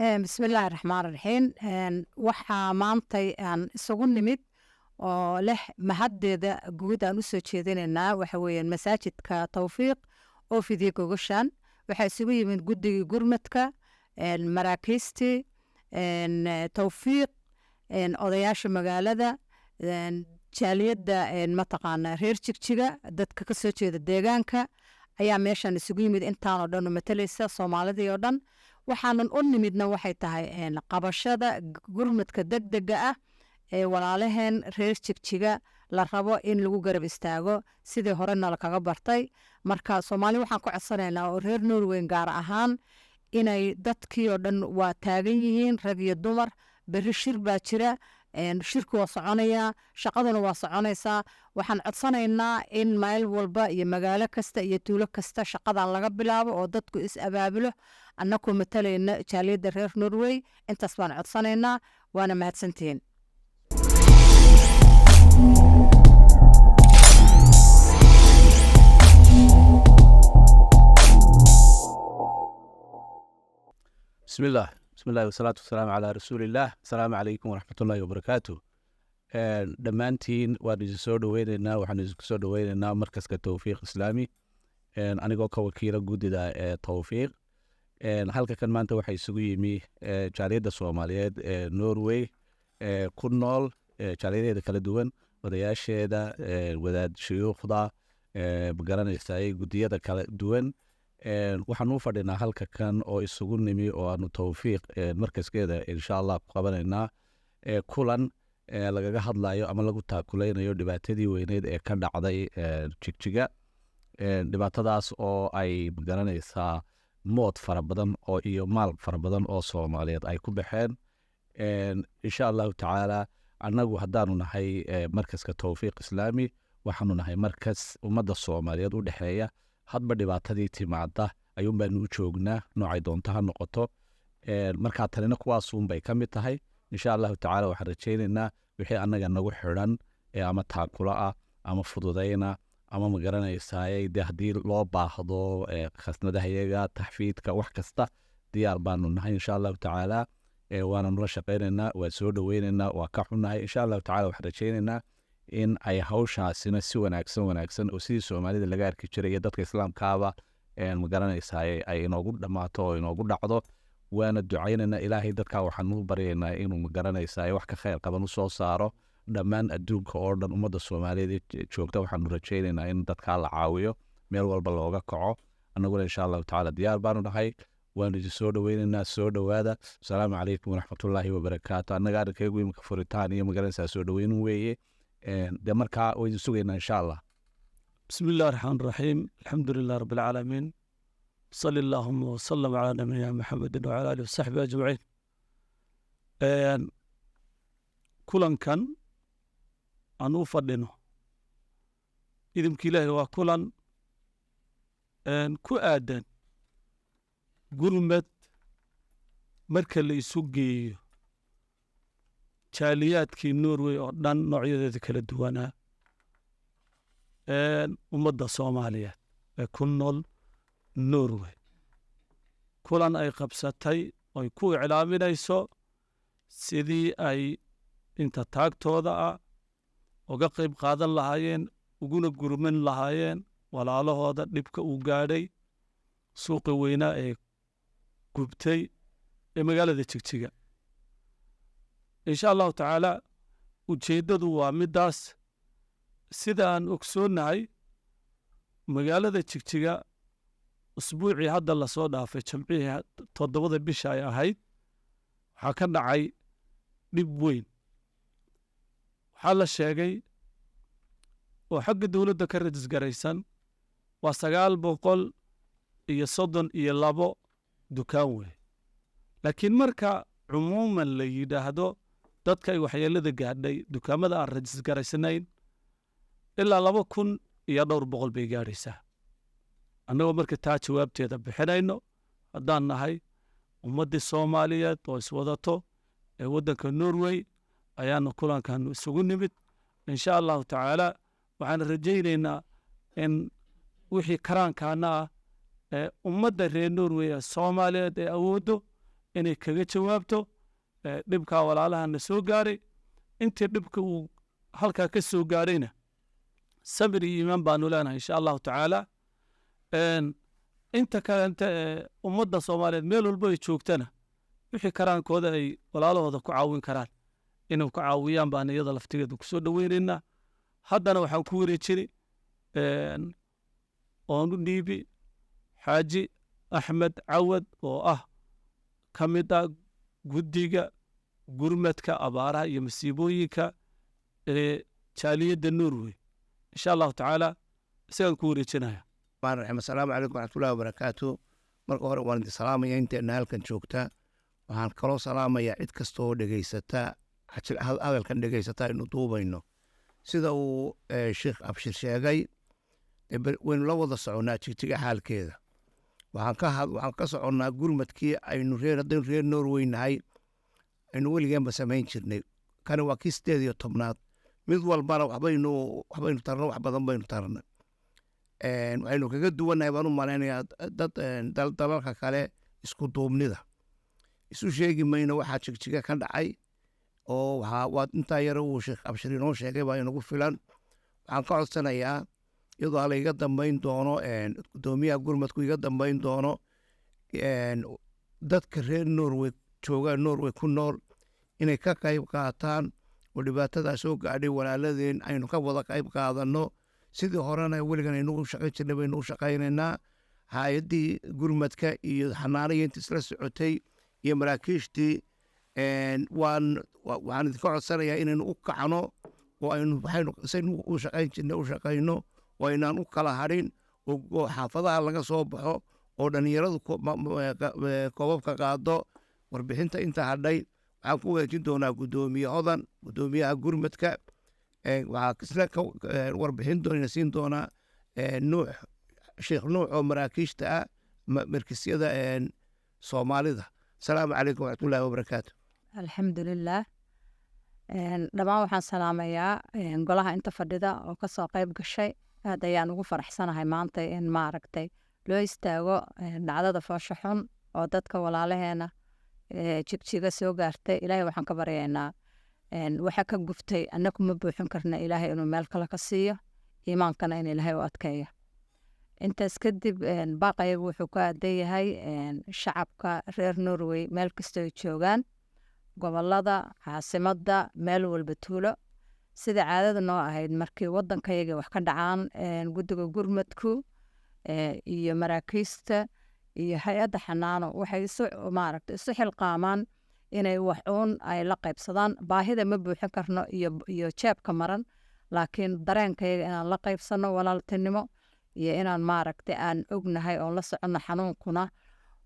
بسم الله الرحمن الرحيم waxaa maantay aan isugu nimid oo leh mahaddeeda guud aan u soo jeedinaynaa waxa weeyaan masaajidka tawfiiq oo fidiyey gogashan waxaa isugu yimid guddigii gurmadka maraakiistii tawfiiq odayaasha magaalada jaaliyadda mataqaana reer jigjiga dadka ka soo jeeda deegaanka ayaa meeshan isugu yimid intaanoo dhan u matalaysa soomaalidii oo dhan waxaanan u nimidna waxay tahay qabashada gurmadka degdega ah ee walaalaheen reer jigjiga la rabo in lagu garab istaago sidii horena lakaga bartay marka soomaali waxaan ku codsanaynaa oo reer norweyn gaar ahaan inay dadkii oo dhan waa taagan yihiin rag iyo dumar berri shir baa jira shirku waa soconayaa shaqaduna waa soconaysaa waxaan codsanaynaa in meel walba iyo magaalo kasta iyo tuulo kasta shaqadan laga bilaabo oo dadku is abaabulo annakoo matalayna jaaliyadda reer norway intaas baan codsanaynaa waana mahadsantihiin بسم الله والصلاة والسلام على رسول الله. السلام عليكم ورحمة الله وبركاته. dhammaantiin waan idin soo dhaweynaynaa waxaan idinku soo dhaweynaynaa markaska tawfiiq islaami anigoo ka wakiila guddida tawfiiq halka kan maanta waxaa isugu yimi jaaliyadda soomaaliyeed ee norway ku nool jaaliyadeeda kala duwan odayaasheeda wadaad shuyuukhda magaranaysaay guddiyada kala duwan waxaan u fadhinaa halka kan oo isugu nimi oo aanu tawfiiq markaskeeda insha allah ku qabanaynaa kulan lagaga hadlayo ama lagu taakuleynayo dhibaatadii weyneed ee ka dhacday jigjiga dhibaatadaas oo ay magaranaysaa mood fara badan oo iyo maal fara badan oo soomaaliyeed ay ku baxeen insha allahu tacaala annagu haddaanu nahay markaska tawfiiq islaami waxaanu nahay markas ummadda soomaaliyeed u dhexeeya hadba dhibaatadii timaada ayuun baanu u joognaa noocay doonto ha noqoto markaa tanina kuwaasuunbay ka mid tahay insha allahu tacaala waxaan rajaynaynaa wixii annaga nagu xidhan ama taakula ah ama fududayna ama magaranaysaay dee haddii loo baahdo khasnadahayaga taxfiidka wax kasta diyaar baanu nahay insha allahu tacaala waana nula shaqaynaynaa waa soo dhaweynaynaa waa ka xunnahay insha allahu tacala waxaan rajaynaynaa in ay hawshaasina si wanaagsan oo sidii soomaalida laga arki jiray iyo dadka islaamkaaba magaranaysaay ay inoogu dhammaato oo inoogu dhacdo waana ducaynaynaa ilaahay dadkaa waxaan u baryaynaa inuu magaranaysaay wax ka khayr qaban u soo saaro dhammaan adduunka oo dhan ummadda soomaaliyeed joogta waxaanu rajaynaynaa in dadkaa la caawiyo meel walba looga kaco annaguna insha allahu tacaala diyaar baanu nahay waanu idin soo dhaweynaynaa soo dhowaada asalaamu calaykum waraxmatullaahi wabarakaatu annaga arrinkaygu imika furitaan iyo magaranaysaa soo dhaweynin weeye dee markaa waa idin sugaynaa insha allah بسم الله الرحمن الرحيم الحمد لله رب العالمين صلى اللهم وسلم على نبينا محمد وعلى آله وصحبه أجمعين كلن كان أنو فدنه إذن كله وكلن كو آدن قرمت مركل يسوقي جاليات كي نوروي أردن نوعية ذكر الدوانا ummadda soomaaliyeed ee ku nool norway kulan ay qabsatay oy ku iclaaminayso sidii ay inta taagtooda ah uga qayb qaadan lahaayeen uguna gurman lahaayeen walaalahooda dhibka uu gaadhay suuqi weynaa ee gubtay ee magaalada jigjiga insha allahu tacaala ujeeddadu waa middaas sida aan ogsoonnahay magaalada jigjiga usbuucii hadda lasoo dhaafay jamcihii 7 bisha ay ahayd waxaa ka dhacay dhib weyn waxaa la sheegay oo xagga dowladda ka rajisgaraysan waa 932 dukaan wey laakiin marka cumuuman la yidhaahdo dadka ay waxyeelada gaadhay dukaamada aan rajisgaraysanayn ilaa 2,000 bay gaadhaysaa annagoo marka taa jawaabteeda bixinayno haddaan nahay ummaddii soomaaliyeed oo iswadato ee waddanka norway ayaanu kulankan isugu nimid insha allahu tacaala waxaan rajaynaynaa in wixii karaankaana ah ummadda reer norway ee soomaaliyeed ee awooddo inay kaga jawaabto dhibkaa walaalahana soo gaaray. intii dhibka uu halkaa ka soo gaarayna sabir iyo iimaan baanu leenahay insha allahu tacaala. inta kalenta ummadda soomaaliyeed meel walbo ay joogtana wixii karaankooda ay walaalahooda ku caawin karaan inay ku caawiyaan baan iyada laftigeeda ku soo dhoweynaynaa. haddana waxaan ku wareejini oonu dhiibi xaaji axmed cawad oo ah ka mid ah guddiga gurmadka abaaraha iyo masiibooyinka jaaliyadda norway. insha allahu tacaala isagaan ku wareejinaya. asalaamu calaykum waraxmatullahi wabarakaatu. marka hore waan idin salaamaya inteena halkan joogta. waxaan kaloo salaamayaa cid kasta oo dhegaysata hadalkan dhegaysata aynu duubayno. sida uu sheekh abshir sheegay waynu la wada soconnaa jigjiga xaalkeeda. waxaan ka soconnaa gurmadkii haddaynu reer norway nahay aynu weligeenba samayn jirnay. kani waa kii 18aad. mid walbana waxbaynu tarna, wax badan baynu tarna. waxaynu kaga duwannahay baan u malaynayaa dalalka kale isku duubnida. isu sheegi mayno waxaa jigjiga ka dhacay oo waa intaa yar uu sheekh abshir inoo sheegay baa inagu filan. waxaan ka codsanayaa iyadoo hala iga dambayn doono gudoomiyaha gurmadku iga dambayn doono dadka reer norway joogaan norway ku nool inay ka qayb qaataan oo dhibaatadaa soo gaadhay walaaladeen aynu ka wada qayb qaadanno. sidii horena weligan aynu u shaqayn jirnay baynu u shaqaynaynaa. hay-addii gurmadka iyo xanaanayeynta isla socotay iyo maraakiishtii waxaan idinka codsanayaa inaynu u kacno oo saynu u shaqayn jirnay u shaqayno oo aynaan u kala hadhin oo xaafadaha laga soo baxo oo dhallinyaradu koobabka qaado. warbixinta inta hadhay waxaan ku wareejin doonaa gudoomiye hodan, gudoomiyaha gurmadka. waxaa isla warbixin siin doonaa nuux sheekh nuux oo maraakiishta ah markisyada soomaalida. asalaamu calaykum waraxmatullaahi wabarakaatu. alxamdulilaah. dhammaan waxaan salaamayaa golaha inta fadhida oo kasoo qayb gashay. aad ayaan ugu faraxsanahay maanta in maaragtay loo istaago dhacdada foosho xun oo dadka walaalaheena jigjiga soo gaartay. ilaahay waxaan ka baryaynaa waxa ka guftay annagu ma buuxin karna, ilaahay inuu meel kale ka siiyo, iimaankana in ilaahay u adkeeyo. intaas kadib baaqayagu wuxuu ku aadan yahay shacabka reer norway meel kastoo ay joogaan, gobolada, caasimadda, meel walba tuulo. sida caadada noo ahayd markii waddankayaga wax ka dhacaan guddiga gurmadku iyo maraakiista iyo hay-adda xanaano waxay isu xilqaamaan inay wax uun ay la qaybsadaan. baahida ma buuxin karno iyo jeebka maran, laakiin dareenkayaga inaan la qaybsano walaaltinimo iyo inaan maaragtay aan ognahay oon la soconno xanuunkuna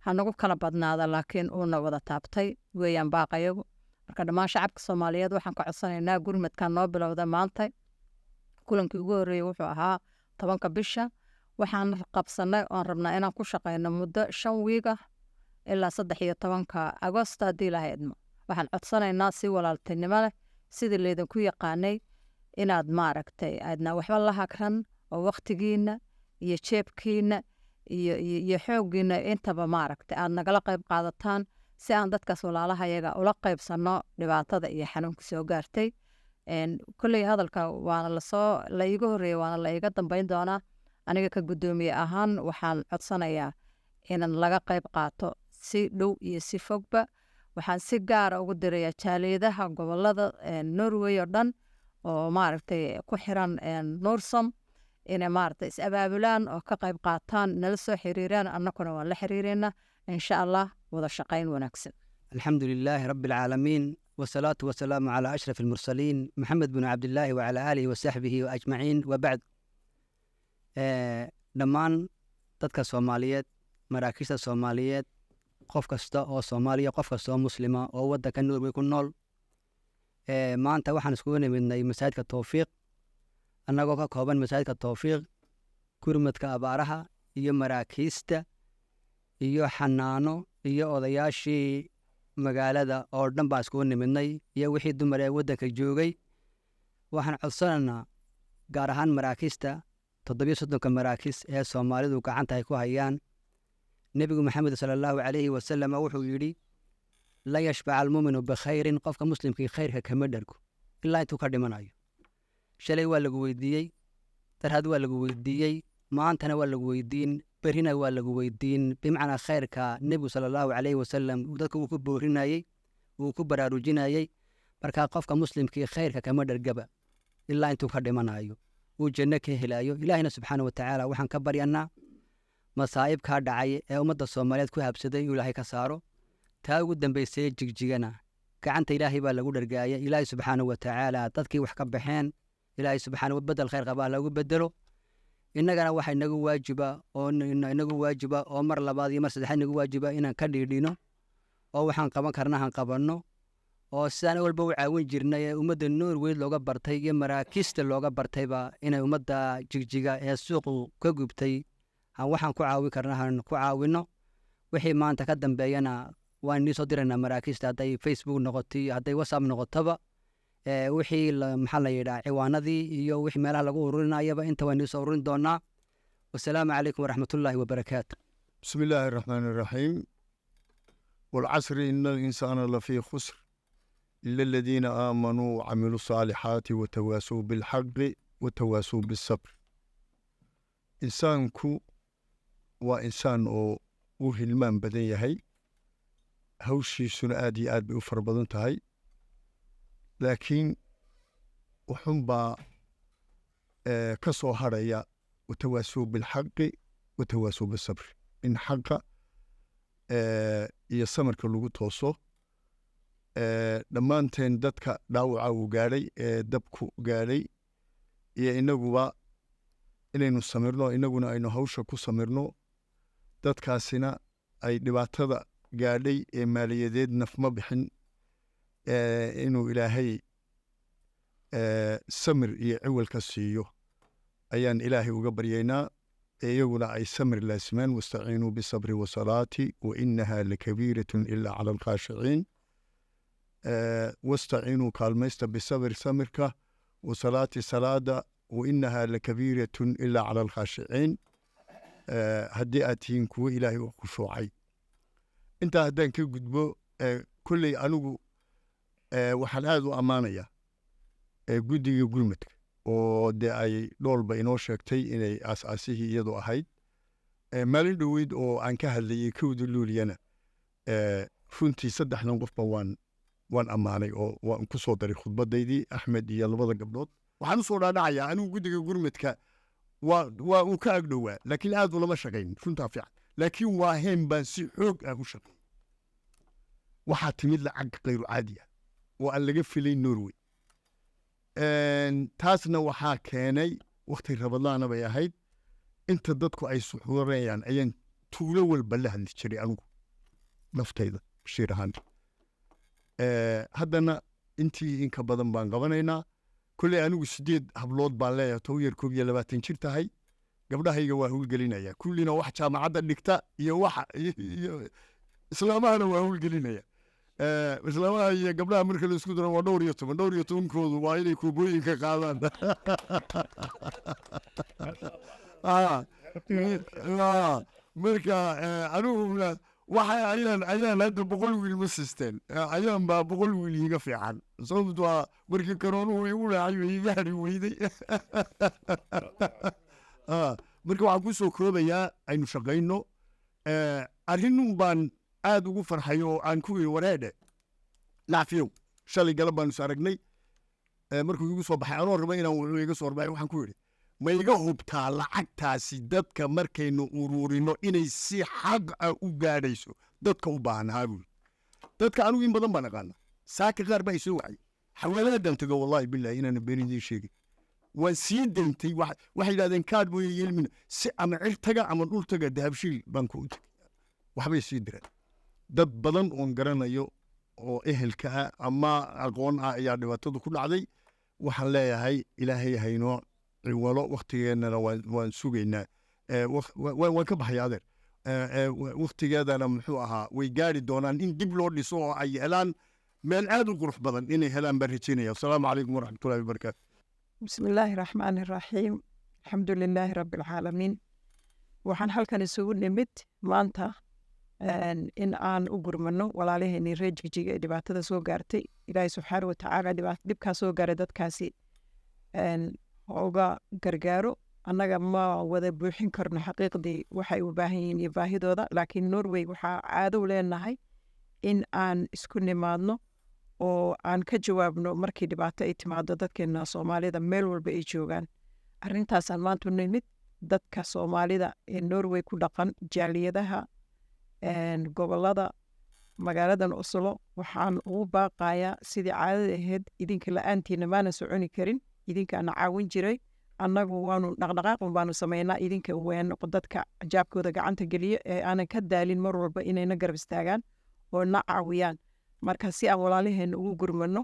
hanagu kala badnaada laakiin uuna wada taabtay weeyaan baaqayagu. marka dhammaan shacabka soomaaliyeed waxaan ka codsanaynaa gurmadkan noo bilowda maanta. kulankii ugu horreeyey wuxuu ahaa 10 bisha. waxaan qabsanay oon rabnaa inaan ku shaqayno muddo 5 wiig ah ilaa 13 agosto haddii ilaahay idmo. waxaan codsanaynaa si walaaltinimo leh sidii laydinku yaqaanay inaad maaragtay aadna waxba la hagran oo waqtigiina iyo jeebkiina iyo xooggiina intaba maaragtay aad nagala qayb qaadataan si aan dadkaas walaalahayaga ula qaybsanno dhibaatada iyo xanuunka soo gaartay. kolley hadalka waana la iiga horreeyey waana la iiga dambayn doonaa. aniga ka guddoomiye ahaan waxaan codsanayaa inaan laga qayb qaato si dhow iyo si fogba. waxaan si gaara ugu dirayaa jaaliyadaha gobolada norway oo dhan oo maaragtay ku xiran norsom inay maaragtay is abaabulaan oo ka qayb qaataan, nala soo xiriiraan, annaguna waan la xiriireynaa insha allah. wada shaqayn wanaagsan. الحمد لله رب العالمين والصلاة والسلام على أشرف المرسلين محمد بن عبد الله وعلى آله وصحبه وأجمعين وبعد. dhammaan dadka Soomaaliyeed, maraakiista Soomaaliyeed, qof kasta oo Soomaaliya, qof kasta oo muslima oo waddanka Norway ku nool, maanta waxaan iskugu nimidnay masaajidka Tawfiiq, annagoo ka kooban masaajidka Tawfiiq, gurmadka abaaraha iyo maraakiista iyo xanaano iyo odayaashii magaalada oo dhan baan iskugu nimidnay iyo wixii dumar ee waddanka joogay. waxaan codsanaynaa gaar ahaan maraakiista 37 maraakiis ee Soomaalidu gacanta ay ku hayaan. nebigu maxamed sallallahu alayhi wasallam wuxuu yidhi la yashbaca almuuminu bikhayrin qofka muslimkii khayrka kama dhergo ilaa intuu ka dhimanayo shalay waa lagu weydiiyey darhad waa lagu weydiiyey maantana waa lagu weydiin berrina waa lagu weydiin bimacnaa khayrka nebigu sala allahu calayhi wasalam dadka uu ku boorinayey uu ku baraarujinayey markaa qofka muslimkii khayrka kama dhergaba ilaa intuu ka dhimanayo uu janno ka helayo ilaahina subxaana wa tacaala waxaan ka baryanaa masaa'ibkaa dhacay ee ummadda soomaaliyeed ku habsaday inuu ilaahay ka saaro taa ugu dambaysay jigjigana gacanta ilaahay baa lagu dhergaaya ilaahay subxaana wa tacaala dadkii wax ka baxeen ilaahay subxaana bedel khayr qabaa lagu bedelo innagana waxa inagu waajiba oo mar labaad iyo mar saddexaad inagu waajiba inaan ka dhiidhino oo waxaan qaban karna han qabanno oo sidaan walba u caawin jirnay ee ummadda norweyd looga bartay iyo maraakiista looga bartayba inay ummadda jigjiga ee suuqu ka gubtay waxaan ku caawin karna han ku caawinno wixii maanta ka dambeeyana waan inii soo diraynaa maraakiista hadday facebook noqoto iyo hadday whatsapp noqotoba wixii maxaa la yidhaha ciwaanadii iyo wixii meelaha lagu ururinayaba inta waan inii soo ururin doonaa wasalaamu calaykum waraxmatullaahi wabarakaatu بسم الله الرحمن الرحيم والعصر إن الإنسان لفي خسر إلا الذين آمنوا وعملوا الصالحات وتواسوا بالحق وتواسوا بالصبر إنسانكو وإنسان أو هلمان بدن يهي هوشي سنآدي آد بأفر بدن تهي لكن وحنبا كسو هريا وتواسوا بالحق وتواسوا بالصبر إن حق iyo samarka lagu tooso dhammaanteen dadka dhaawaca uu gaadhay ee dabku gaadhay iyo inaguba inaynu samirno inaguna aynu hawsha ku samirno dadkaasina ay dhibaatada gaadhay ee maaliyadeed nafma bixin inuu ilaahay samir iyo ciwalka siiyo ayaan ilaahay uga baryaynaa iyaguna ay samir laasimaan wastaciinuu bisabri wasalaati wainaha lakabiiratun ilaa cala alkhaashiciin wastaciinuu kaalmaysta bisabri samirka wasalaati salaada wainaha lakabiiratun ilaa cala alkhaashiciin haddii aad tihiin kuwo ilaahay u khushuucay intaa haddaan ka gudbo kolley anigu waxaan aada u ammaanayaa guddiga gurmadka oo dee ay dhoolba inoo sheegtay inay aas-aasihii iyadu ahayd maalin dhoweyd oo aan ka hadlayay kowda luuliyana runtii saddexdan qofba waan ammaanay oo waan ku soo daray khudbadaydii axmed iyo labada gabdhood waxaan usoo dhaadhacayaa anigu guddiga gurmadka waa uu ka agdhowaa laakiin aad ulama shaqayn runtaa fiican laakiin waa heen baan si xoog ah u shaqay waxaa timid lacag kayru caadi ah oo aan laga filay norway taasna waxaa keenay wakti rabadaana bay ahayd inta dadku ay suxuurayaan ayaan tuulo walba la hadli jiray anigu naftayda bashiir ahaan haddana intii inka badan baan qabanaynaa kolley anigu 8 hablood baan leeyahay tow yar 21 jir tahay gabdhahayga waa howlgelinaya kullina wax jaamacadda dhigta iyo wax islaamahana waa howlgelinaya islaamaha iyo gabdhaha marka la isku daro waa dhowr iyo tobankoodu waa inay kuubooyinka qaadaan marka aniguna waxa ayaan hadda 100 wiil ma sisteen ayaan baa 100 wiil iga fiican sababtu waa markii karoonuhu igu raacay iga hari weyday marka waxaan ku soo koobayaa aynu shaqayno arrinun baan aad ugu farxay oo aan ku yiri wareedhe laafiyow shalay galab baan is aragnay markuu igu soo baxay anoo rabay inaan wuxuu iga soo rabay waxaan ku yiri ma iga hubtaa lacagtaasi dadka markaynu ururino inay si xaq ah u gaadhayso dadka u baahnaa buu dadka anigu in badan baan aqaana saaka qaar baa isoo wacay xawaaladadan tago wallahi billahi inaan beenidii sheegay waan sii dantay waxay yidhahdeen kaad buu yeelmin si ama cir taga ama dhul taga dahabshiil baan ku tagay waxbay sii direen dad badan oon garanayo oo ehelka ah ama aqoon ah ayaa dhibaatadu ku dhacday waxaan leeyahay ilaahay haynoo ciwalo waktigeennana waan sugaynaa waan ka baxay adeer waktigeedana muxuu ahaa way gaari doonaan in dib loo dhiso oo ay helaan meel aad u qurux badan inay helaan baan rajaynaya asalaamu calaykum waraxmatullahi wabarakaatu بسم الله الرحمن الرحيم الحمد لله رب العالمين waxaan halkan isugu nimid maanta in aan u gurmano walaalaheenii reer jigjiga ee dhibaatada soo gaartay. ilaahay subxaana watacaala dhibkaa soo gaaray dadkaasi uga gargaaro. annaga ma wada buuxin karno xaqiiqdii waxay u baahan yihiin iyo baahidooda, laakiin Norway waxaa caado u leenahay in aan isku nimaadno oo aan ka jawaabno markii dhibaato ay timaado dadkeena Soomaalida meel walba ay joogaan. arrintaasaan maanta u nimid dadka Soomaalida ee Norway ku dhaqan jaaliyadaha gobolada magaaladan Oslo. waxaan ugu baaqayaa sidii caadada ahayd, idinka la-aantiina maana soconi karin, idinkaana caawin jiray, annagu waanu dhaqdhaqaaqun baanu samaynaa, idinka weeno dadka jaabkooda gacanta geliya ee aanan ka daalin mar walba inayna garab istaagaan oo na caawiyaan. marka si aan walaalaheena ugu gurmano,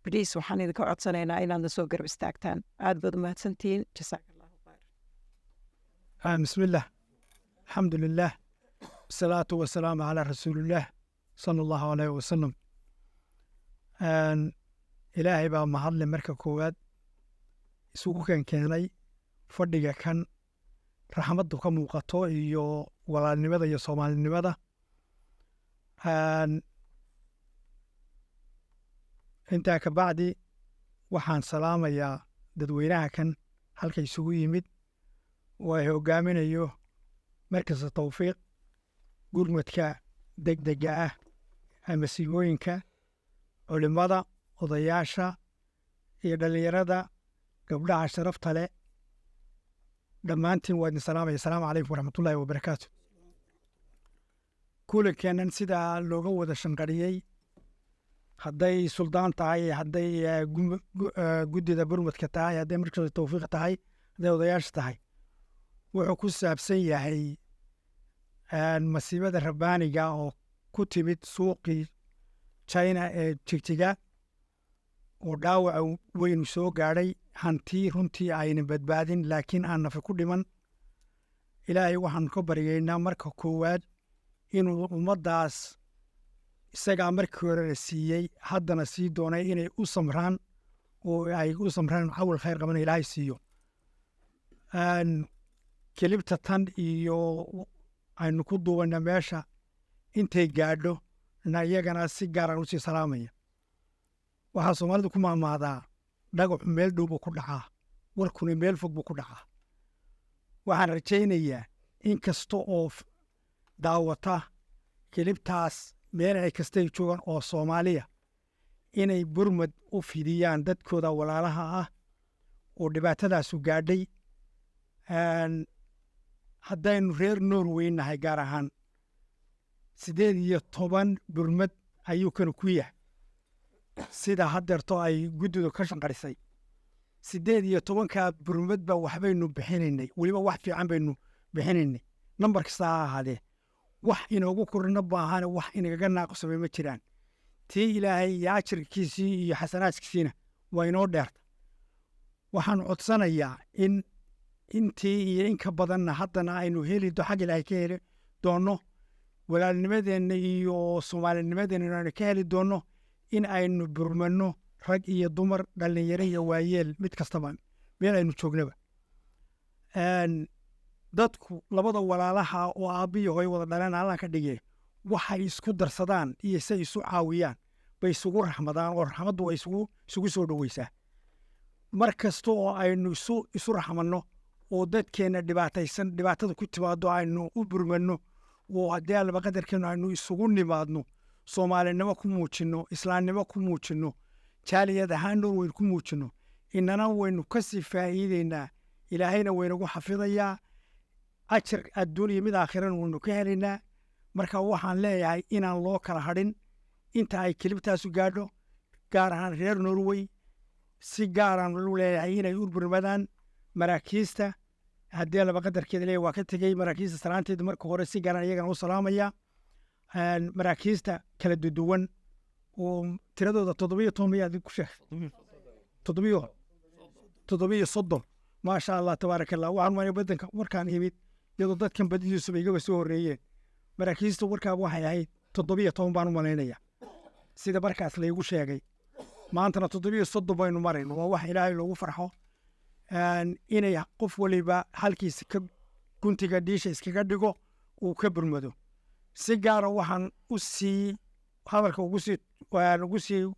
bliis waxaan idinka codsanaynaa inaadna soo garab istaagtaan. aad baad umahadsantihiin. jasaaka allahu khayr. بسم الله الحمد لله والصلاة والسلام على رسول الله صلى الله عليه وسلم. إلهي بقى محل مركة كواد isugu keenay fadhiga kan raxmaddu ka muuqato iyo walaalnimada iyo Soomaalinimada. intaa ka bacdi waxaan salaamayaa dadweynaha kan halka isugu yimid oo ay hogaaminayo markasta tawfiiq, gurmadka degdega ah ama sigooyinka, culimada, odayaasha iyo dhalinyarada, gabdhaha sharafta leh, dhammaantiin waa idin salaamaya. asalaamu calaykum waraxmatullaahi wabarakaatu. kulankeennan sidaa looga wada shanqariyey, hadday suldaan tahay, hadday guddida burmadka tahay, hadday markasta tawfiiq tahay, hadday odayaasha tahay, wuxuu ku saabsan yahay masiibada rabbaaniga oo ku timid suuqii China ee Jigjiga oo dhaawaca weynu soo gaadhay. hanti runtii aynan badbaadin, laakiin aan nafi ku dhiman. ilaahay waxaan ka baryaynaa marka koowaad inuu ummaddaas isagaa markii hore la siiyey, haddana sii doonay inay u samraan oo ay u samraan cawl khayr qaban ilaahay siiyo. kelibta tan iyo aynu ku duubana meesha intay gaadho na iyagana si gaaraan usii salaamaya. waxaa Soomaalidu ku maamaadaa dhagaxu meel dhow buu ku dhacaa, warkuna meel fog buu ku dhacaa. waxaan rajaynayaa in kasta oo daawata kelibtaas meel ay kastay joogaan oo Soomaaliya inay burmad u fidiyaan dadkooda walaalaha ah oo dhibaatadaasu gaadhay. haddaynu reer Norway nahay gaar ahaan 18 burmad ayuu kanu ku yahay, sida haddeerto ay guddidu ka shanqarisay. 18 burmad ba waxbaynu bixinaynay, weliba wax fiican baynu bixinaynay. nambar kasta ha ahaadee, wax inoogu korna baahane wax inagaga naaqsamay ma jiraan. tii ilaahay iyo ajirkiisii iyo xasanaadkiisiina waa inoo dheerta. waxaan codsanayaa in intii iyo in ka badanna haddana aynu heli xag ilaahay ka heli doonno, walaalnimadeenna iyo Soomaalinimadeenna aynu ka heli doonno, in aynu burmanno rag iyo dumar, dhalinyaro iyo waayeel, mid kastaba meel aynu joognaba. dadku labada walaalaha oo aabbiyo hooy wada dhaleen Alla ka dhigay, waxay isku darsadaan iyo say isu caawiyaan bay isugu raxmadaan, oo raxmaddu way isugu soo dhoweysaa. mar kasta oo aynu isu raxmanno oo dadkeenna dhibaataysan dhibaatada ku timaado aynu u burmanno, oo haddii allaba qadarkeenu aynu isugu nimaadno, Soomaalinimo ku muujinno, islaamnimo ku muujinno, jaaliyad ahaan Norway ku muujinno, inana waynu ka sii faa'iideynaa, ilaahayna waynagu xafidayaa, ajar adduun iyo mid aakhirana waynu ka helaynaa. marka waxaan leeyahay inaan loo kala hadhin inta ay kelibtaasu gaadho, gaar ahaan reer Norway si gaaraan u leeyahay inay u burmadaan maraakiista. haddii allaba qadarkeeda leeyahay waa ka tegey maraakiista salaanteeda marka hore si gaaraan iyagana u salaamaya. maraakiista kala duwan oo tiradooda 17 miyaad ku sheegtay 730 maasha Allah tabaaraka Allah. waxaan maray badanka markaan imid iyadoo dadkan badidiisu bay iga soo horeeyeen. maraakiista warkaa waxay ahayd 17 baan u malaynayaa sida markaas laygu sheegay. maantana 730 baynu marayno. waa wax ilaahay loogu farxo inay qof waliba halkiisa ka guntiga dhiisha iskaga dhigo uu ka burmado. si gaara waxaan u sii hadalka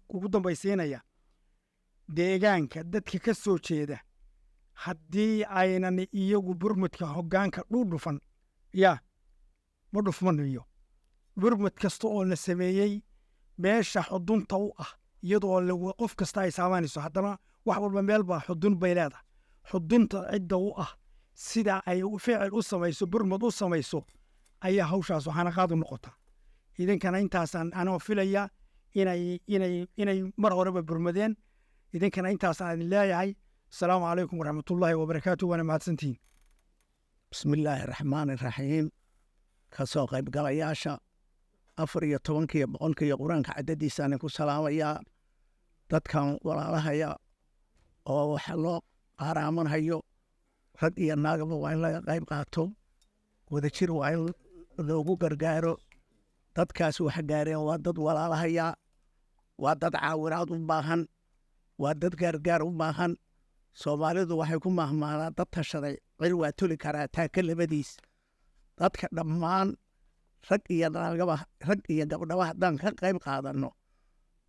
ugu dambaysiinaya deegaanka dadka ka soo jeeda haddii aynan iyagu burmudka hoggaanka dhudhufan ma dhufmanayo burmud kasta oo la sameeyey meesha xudunta u ah iyadoo qof kasta ay saameynayso haddana wax walba meel baa xudun bay leedahay xudunta cidda u ah sida ay ficil u samayso burmud u samayso ayaa hawshaas waxaana qaad u noqotaa idinkana intaasaan anoo filaya inay mar horeba burmadeen idinkana intaasaan idin leeyahay asalaamu calaykum waraxmatullaahi wabarakaatu waana mahadsantihiin bismillaahi raxmaani raxiim ka soo qaybgalayaasha 14 boqolkiiyo qur-aanka cadadiisaan ku salaamayaa dadkan walaalahaya oo waxa loo qaaraamanhayo rag iyo naagaba waa in laga qayb qaato wadajir waa in loogu gargaaro dadkaas wax gaareen waa dad walaalahaya waa dad caawinaad u baahan waa dad gargaar u baahan soomaalidu waxay ku mahmaanaa dad tashaday cil waa tuli karaa taaka labadiis dadka dhammaan rag iyo gabdhaba haddaan ka qayb qaadanno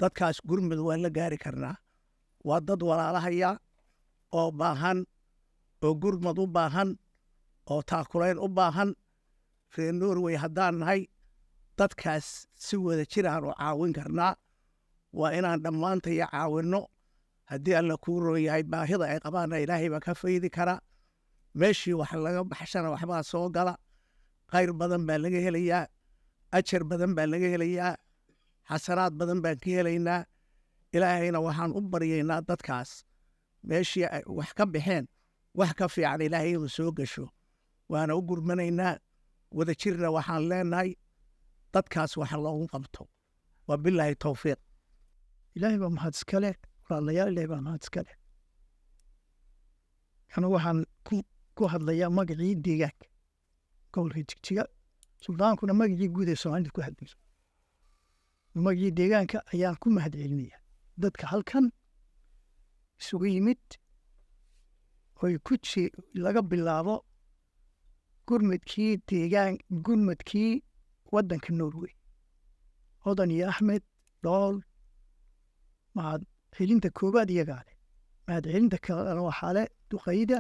dadkaas gurmud waa la gaari karnaa waa dad walaalahaya oo baahan oo gurmud u baahan oo taakulayn u baahan reer norway haddaan nahay dadkaas si wada jiraan u caawin karnaa waa inaan dhammaantaya caawinno haddii alla kuu roon yahay baahida ay qabaanna ilaahay baa ka faydi kara meeshii wax laga baxshana waxbaa soo gala khayr badan baa laga helayaa ajar badan baa laga helayaa xasanaad badan baan ka helaynaa ilaahayna waxaan u baryaynaa dadkaas meeshii ay wax ka baxeen wax ka fiican ilaahay inuu soo gasho waana u gurmanaynaa wadajirna waxaan leenahay dadkaas wax loogu qabto waa bilaahi towfiiq ilaahay baa mahad iska leh walaalayaal ilaahay baa mahad iska leh anu waxaan ku hadlayaa magacii deegaanka gobolka jigjiga suldaankuna magacii guud ee soomaalida ku hadlayso magacii deegaanka ayaan ku mahad celinaya dadka halkan isugu yimid oy laga bilaabo gurmadkii waddanka norway hodan iyo axmed dhool mahad celinta koobaad iyagaa leh mahad celinta kalena waxaa leh duqayda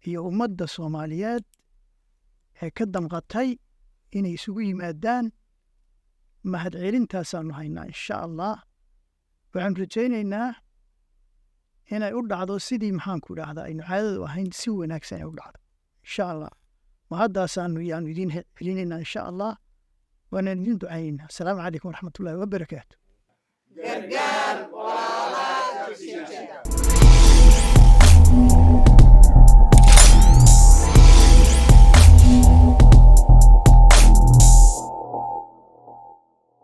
iyo ummadda soomaaliyeed ee ka damqatay inay isugu yimaadaan mahad celintaasaanu haynaa insha allah waxaanu rajaynaynaa inay u dhacdo sidii maxaanku idhaahdaa aynu caadadu ahayn si wanaagsan ay u dhacdo insha allah yaanu idiin celinaynaa insha allah waanaan idiin ducaynaynaa asalaamu calaykum waraxmatullaahi wabarakaatu